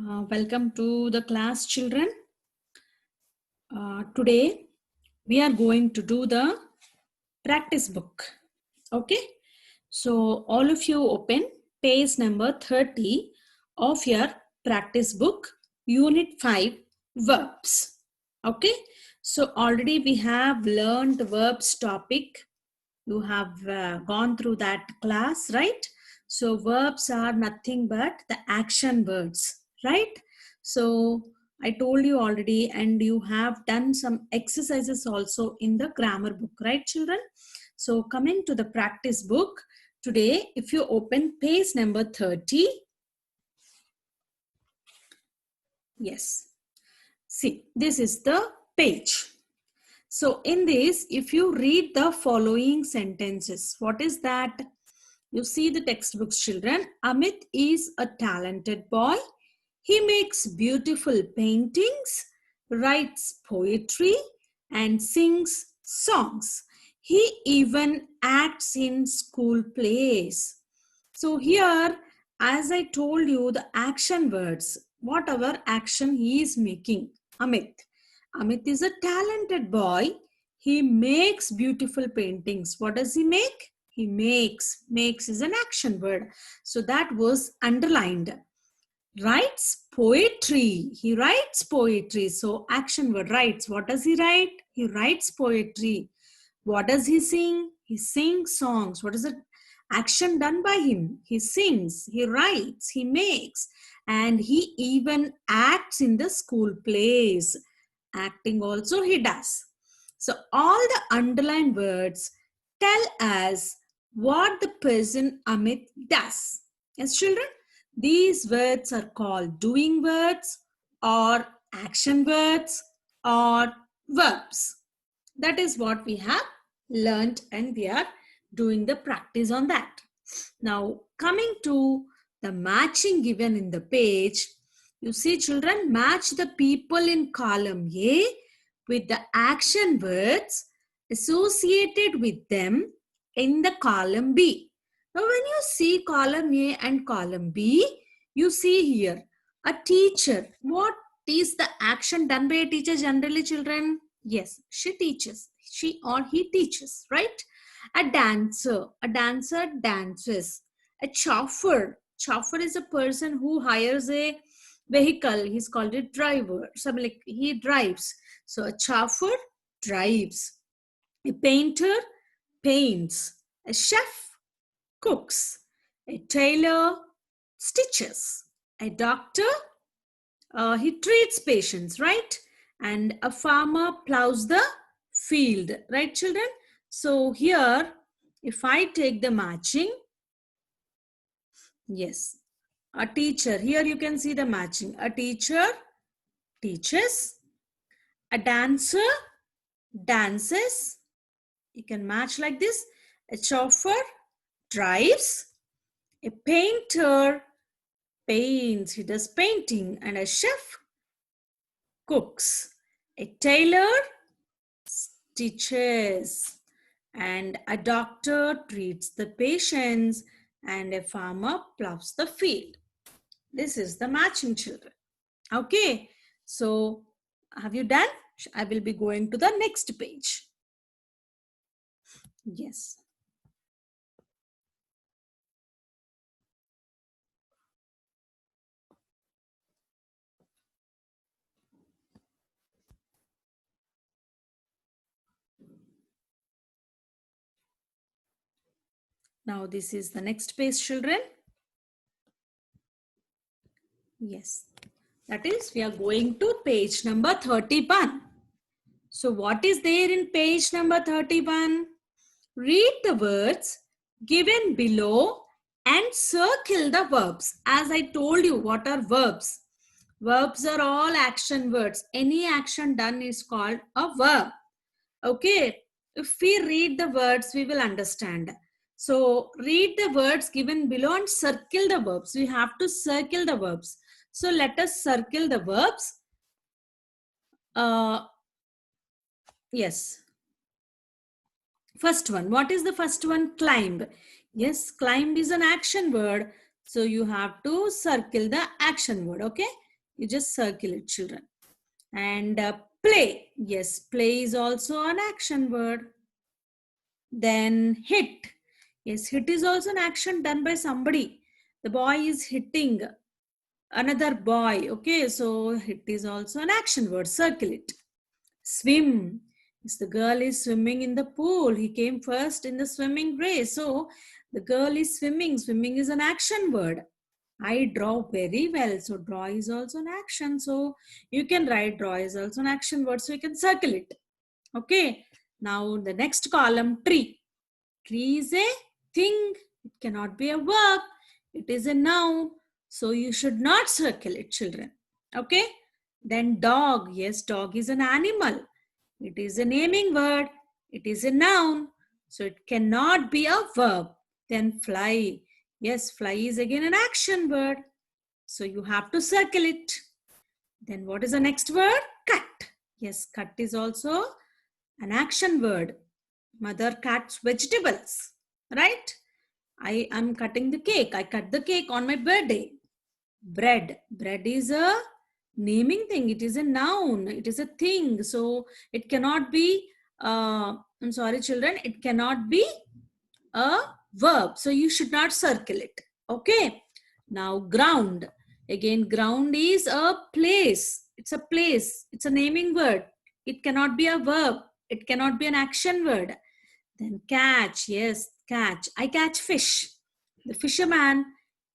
Welcome to the class, children. Today we are going to do the practice book. Okay, so all of you open page number 30 of your practice book, unit 5, verbs. Okay, so already we have learned verbs topic. You have gone through that class, right? So verbs are nothing but the action words, right? So I told you already, and you have done some exercises also in the grammar book, right, children? So coming to the practice book, today if you open page number 30, yes, see, this is the page. So in this, if you read the following sentences, what is that? You see the textbooks, children. Amit is a talented boy. He makes beautiful paintings, writes poetry, and sings songs. He even acts in school plays. So here, as I told you, the action words, whatever action he is making, Amit. Amit is a talented boy. He makes beautiful paintings. What does he make? He makes. Makes is an action word. So that was underlined. Writes poetry. He writes poetry. So action word, writes. What does he write? He writes poetry. What does he sing? He sings songs. What is the action done by him? He sings, he writes, he makes, and he even acts in the school plays. Acting also he does. So all the underlined words tell us what the person Amit does. Yes, children, these words are called doing words or action words or verbs. That is what we have learned, and we are doing the practice on that. Now coming to the matching given in the page, you see, children, match the people in column A with the action words associated with them in the column B. Now when you see column A and column B, you see here a teacher. What is the action done by a teacher generally, children? Yes, she teaches. She or he teaches, right? A dancer dances. A chauffeur is a person who hires a vehicle. He's called a driver. Something like he drives. So a chauffeur drives. A painter paints. A chef cooks. A tailor stitches. A doctor, he treats patients, right? And a farmer plows the field, right, children? So here, if I take the matching, yes, a teacher, here you can see the matching. A teacher teaches, a dancer dances, you can match like this. A chauffeur drives, a painter paints, he does painting, and a chef cooks, a tailor stitches, and a doctor treats the patients, and a farmer plows the field. This is the matching, children. Okay, so have you done? I will be going to the next page. Yes. Now this is the next page, children. Yes, that is, we are going to page number 31. So what is there in page number 31? Read the words given below and circle the verbs. As I told you, what are verbs? Verbs are all action words. Any action done is called a verb. Okay, if we read the words, we will understand. So read the words given below and circle the verbs. We have to circle the verbs. So let us circle the verbs. Yes. First one. What is the first one? Climb. Yes, climb is an action word. So you have to circle the action word. Okay. You just circle it, children. And play. Yes, play is also an action word. Then hit. Yes, hit is also an action done by somebody. The boy is hitting another boy. Okay, so hit is also an action word. Circle it. Swim. Yes, the girl is swimming in the pool. He came first in the swimming race. So the girl is swimming. Swimming is an action word. I draw very well. So draw is also an action. So you can write draw is also an action word. So you can circle it. Okay. Now the next column, tree. Tree is a thing. It cannot be a verb. It is a noun. So you should not circle it, children. Okay. Then dog. Yes, dog is an animal. It is a naming word. It is a noun. So it cannot be a verb. Then fly. Yes, fly is again an action word. So you have to circle it. Then what is the next word? Cut. Yes, cut is also an action word. Mother cuts vegetables, right? I am cutting the cake. I cut the cake on my birthday. Bread. Bread is a naming thing. It is a noun. It is a thing. So it cannot be, I'm sorry, children, it cannot be a verb. So you should not circle it. Okay. Now ground. Again, ground is a place. It's a place. It's a naming word. It cannot be a verb. It cannot be an action word. Then catch. Yes, catch. I catch fish. The fisherman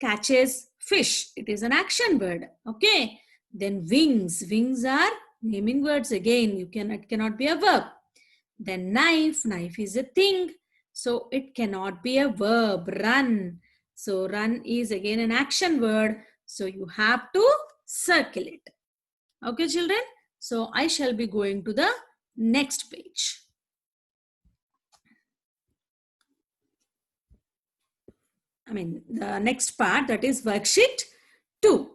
catches fish. It is an action word. Okay. Then wings. Wings are naming words again. It cannot be a verb. Then knife. Knife is a thing. So it cannot be a verb. Run. So run is again an action word. So you have to circle it. Okay, children. So I shall be going to the next page. The next part, that is worksheet 2.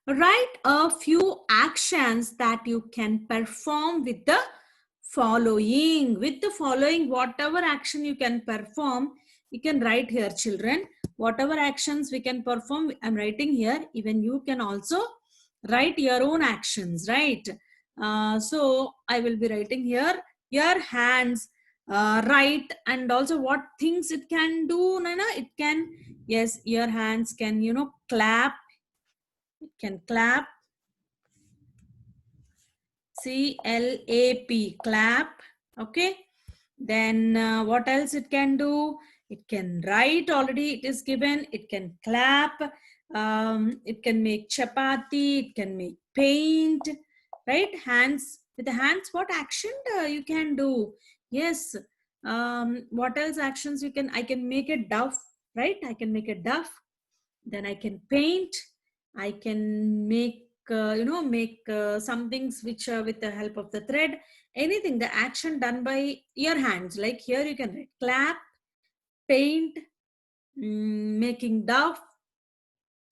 Write a few actions that you can perform with the following. With the following, whatever action you can perform, you can write here, children. Whatever actions we can perform, I'm writing here. Even you can also write your own actions, right? So I will be writing here your hands, right, and also what things it can do. Nana, it can, yes, your hands can, clap. It can clap. C-L-A-P, clap. Okay. Then what else it can do? It can write, already it is given. It can clap. It can make chapati. It can make paint. Right? Hands. With the hands, what action you can do? Yes. What else actions you can? I can make a dove. Right? I can make a dove. Then I can paint. I can make some things which with the help of the thread. Anything, the action done by your hands. Like here you can write clap, paint, making dove.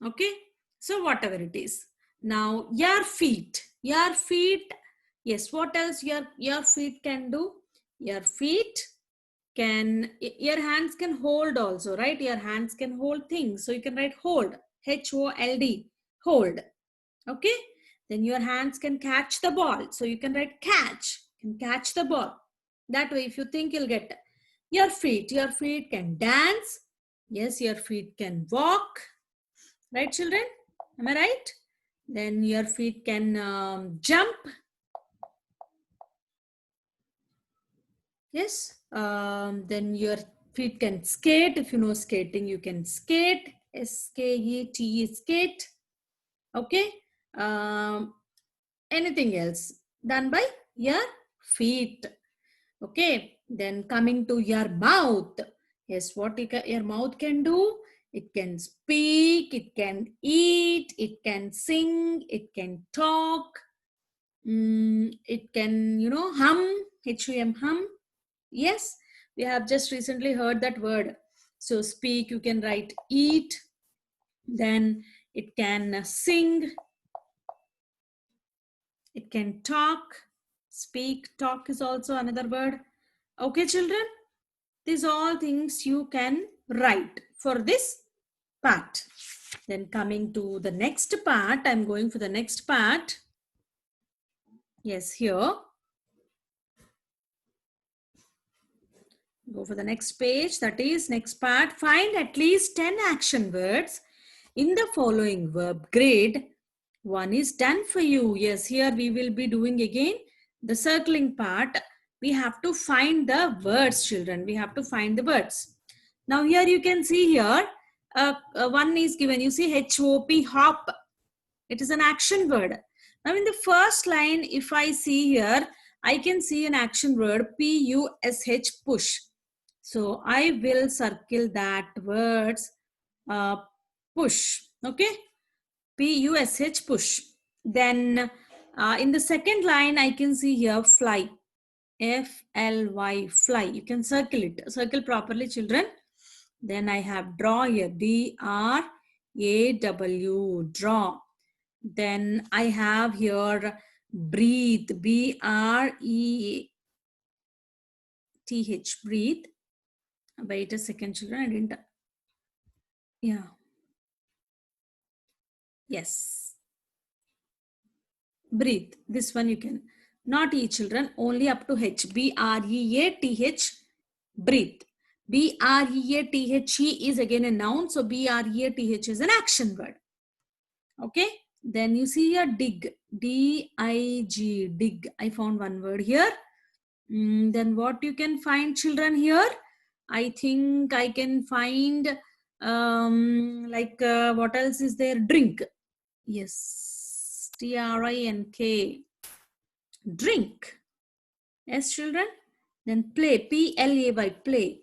Okay, so whatever it is. Now your feet. Yes, what else your feet can do? Your feet can, your hands can hold also, right? Your hands can hold things. So you can write hold, H-O-L-D, hold. Okay. Then your hands can catch the ball. So you can write catch, can catch the ball. That way, if you think, you'll get your feet. Your feet can dance. Yes, your feet can walk. Right, children? Am I right? Then your feet can jump. Yes. Then your feet can skate. If you know skating, you can skate. S-K-E-T-E, skate. Okay. Anything else done by your feet. Okay. Then coming to your mouth. Yes, what your mouth can do? It can speak, it can eat, it can sing, it can talk. It can, hum, H-U-M, hum. Yes, we have just recently heard that word. So speak, you can write eat. Then it can sing. It can talk. Speak, talk is also another word. Okay, children? These all things you can write for this part. Then coming to the next part, I'm going for the next part. Yes, here. Go for the next page. That is next part. Find at least 10 action words in the following verb grid. One is done for you. Yes, here we will be doing again the circling part. We have to find the words, children. We have to find the words. Now here you can see here, one is given. You see HOP, hop. It is an action word. Now in the first line, if I see here, I can see an action word PUSH, push. So I will circle that words push. Okay, PUSH, push. Then in the second line, I can see here fly, FLY, fly. You can circle it. Circle properly, children. Then I have draw here, DRAW, draw. Then I have here breathe, BREATH, breathe. Wait a second, children. I didn't. Yeah. Yes. Breathe. This one you can. Not E, children. Only up to H. BREATH. Breathe. BREATHE is again a noun. So BREATH is an action word. Okay. Then you see here dig. DIG. Dig. I found one word here. Then what you can find, children, here? I think I can find what else is there? Drink. Yes, TRINK. Drink. Yes, children. Then play, PLAY, play.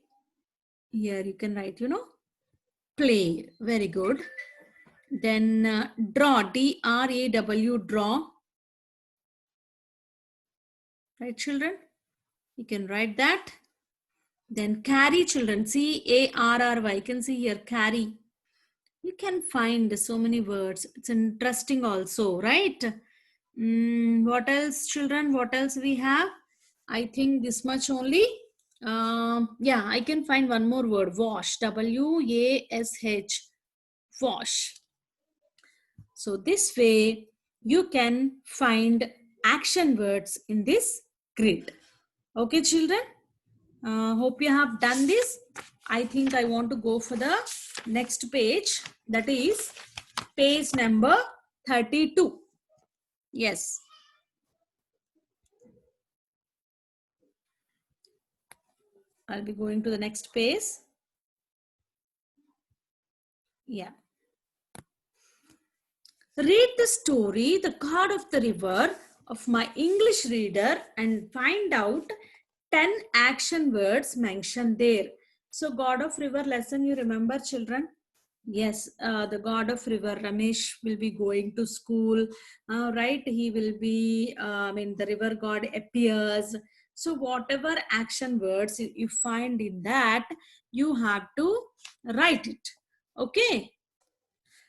Here you can write, play. Very good. Then draw, DRAW, draw. Right, children? You can write that. Then carry, children, CARRY. You can see here, carry. You can find so many words. It's interesting also, right? What else, children? What else we have? I think this much only. Yeah, I can find one more word. Wash. WASH. Wash. So this way you can find action words in this grid. Okay, children? Hope you have done this. I think I want to go for the next page. That is page number 32. Yes. I'll be going to the next page. Yeah. Read the story, The God of the River, of my English reader and find out 10 action words mentioned there. So God of River lesson, you remember, children? Yes, the God of River, Ramesh, will be going to school, right? He will be, the river god appears. So whatever action words you find in that, you have to write it. Okay.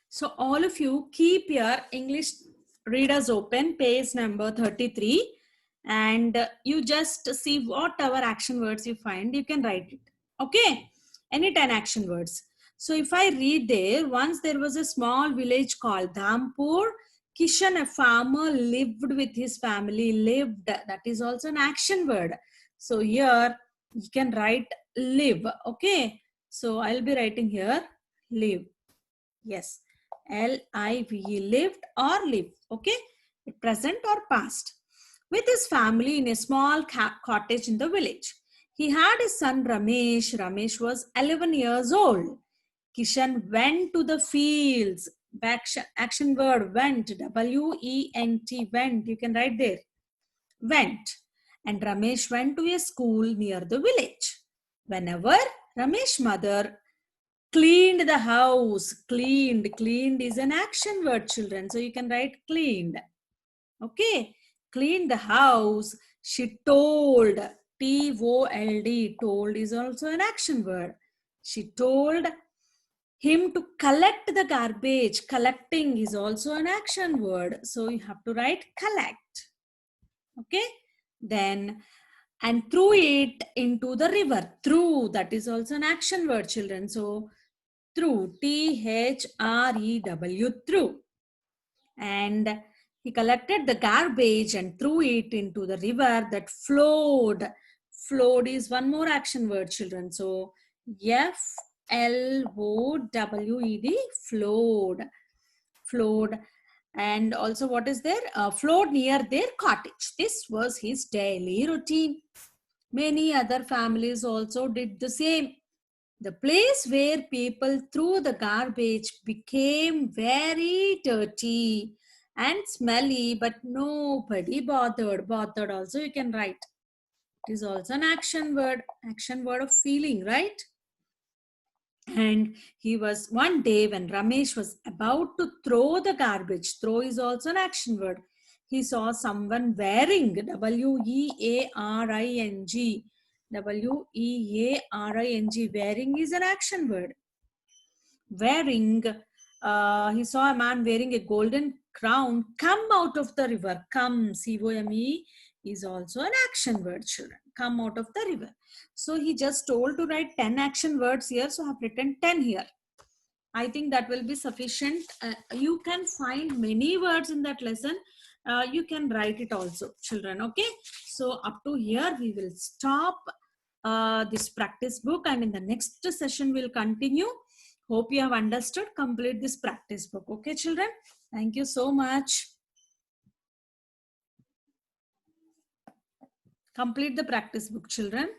So all of you keep your English readers open, page number 33. And you just see whatever action words you find, you can write it. Okay. Any 10 action words. So if I read there, once there was a small village called Dhampur. Kishan, a farmer, lived with his family. Lived, that is also an action word. So here you can write live. Okay. So I'll be writing here live. Yes. LIVE, lived or live. Okay. Present or past. With his family in a small cottage in the village. He had his son Ramesh. Ramesh was 11 years old. Kishan went to the fields. Action word went. WENT, went. You can write there. Went. And Ramesh went to a school near the village. Whenever Ramesh's mother cleaned the house. Cleaned. Cleaned is an action word, children. So you can write cleaned. Okay. Cleaned the house. She told. TOLD. Told is also an action word. She told him to collect the garbage. Collecting is also an action word. So you have to write collect. Okay. Then, and threw it into the river. Threw, that is also an action word, children. So threw, T-H-R-E-W, threw. And he collected the garbage and threw it into the river that flowed. Flowed is one more action word, children. So F-L-O-W-E-D, flowed. Flowed. And also what is there? Flowed near their cottage. This was his daily routine. Many other families also did the same. The place where people threw the garbage became very dirty and smelly, but nobody bothered. Bothered also you can write. It is also an action word of feeling, right? And he was one day when Ramesh was about to throw the garbage. Throw is also an action word. He saw someone wearing, W-E-A-R-I-N-G. W-E-A-R-I-N-G. Wearing is an action word. Wearing, he saw a man wearing a golden crown come out of the river. Come, C-O-M-E, is also an action word, children. Come out of the river. So he just told to write 10 action words here. So I have written 10 here. I think that will be sufficient. You can find many words in that lesson. You can write it also, children. Okay. So up to here, we will stop this practice book, and in the next session, we'll continue. Hope you have understood. Complete this practice book. Okay, children. Thank you so much. Complete the practice book, children.